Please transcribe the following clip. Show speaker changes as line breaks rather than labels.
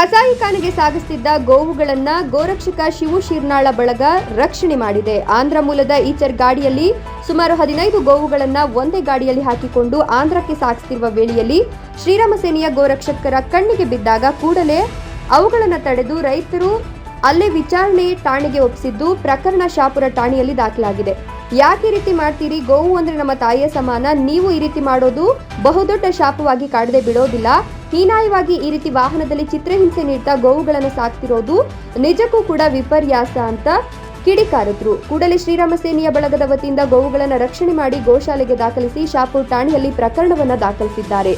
ಕಸಾಯಿಖಾನೆಗೆ ಸಾಗಿಸುತ್ತಿದ್ದ ಗೋವುಗಳನ್ನ ಗೋರಕ್ಷಕ ಶಿವು ಶಿರ್ನಾಳ ಬಳಗ ರಕ್ಷಣೆ ಮಾಡಿದೆ. ಆಂಧ್ರ ಮೂಲದ ಈಚರ್ ಗಾಡಿಯಲ್ಲಿ ಸುಮಾರು 15 ಗೋವುಗಳನ್ನ ಒಂದೇ ಗಾಡಿಯಲ್ಲಿ ಹಾಕಿಕೊಂಡು ಆಂಧ್ರಕ್ಕೆ ಸಾಗಿಸುತ್ತಿರುವ ವೇಳೆಯಲ್ಲಿ ಶ್ರೀರಾಮ ಸೇನೆಯ ಗೋರಕ್ಷಕರ ಕಣ್ಣಿಗೆ ಬಿದ್ದಾಗ ಕೂಡಲೇ ಅವುಗಳನ್ನು ತಡೆದು ರೈತರು ಅಲ್ಲೇ ವಿಚಾರಣೆ ಠಾಣೆಗೆ ಒಪ್ಪಿಸಿದ್ದು ಪ್ರಕರಣ ಶಾಪುರ ಠಾಣೆಯಲ್ಲಿ ದಾಖಲಾಗಿದೆ. ಯಾಕೆ ಈ ರೀತಿ ಮಾಡ್ತೀರಿ? ಗೋವು ಅಂದ್ರೆ ನಮ್ಮ ತಾಯಿಯ ಸಮಾನ. ನೀವು ಈ ರೀತಿ ಮಾಡೋದು ಬಹುದೊಡ್ಡ ಶಾಪವಾಗಿ ಕಾಡದೆ ಬಿಡೋದಿಲ್ಲ. ಹೀನಾಯವಾಗಿ ಈ ರೀತಿ ವಾಹನದಲ್ಲಿ ಚಿತ್ರಹಿಂಸೆ ನೀಡ್ತಾ ಗೋವುಗಳನ್ನು ಸಾಕ್ತಿರೋದು ನಿಜಕ್ಕೂ ಕೂಡ ವಿಪರ್ಯಾಸ ಅಂತ ಕಿಡಿಕಾರಿದ್ರು. ಕೂಡಲೇ ಶ್ರೀರಾಮ ಸೇನೆಯ ಬಳಗದ ವತಿಯಿಂದ ಗೋವುಗಳನ್ನು ರಕ್ಷಣೆ ಮಾಡಿ ಗೋಶಾಲೆಗೆ ದಾಖಲಿಸಿ ಶಾಪುರ ಠಾಣೆಯಲ್ಲಿ ಪ್ರಕರಣವನ್ನ ದಾಖಲಿಸಿದ್ದಾರೆ.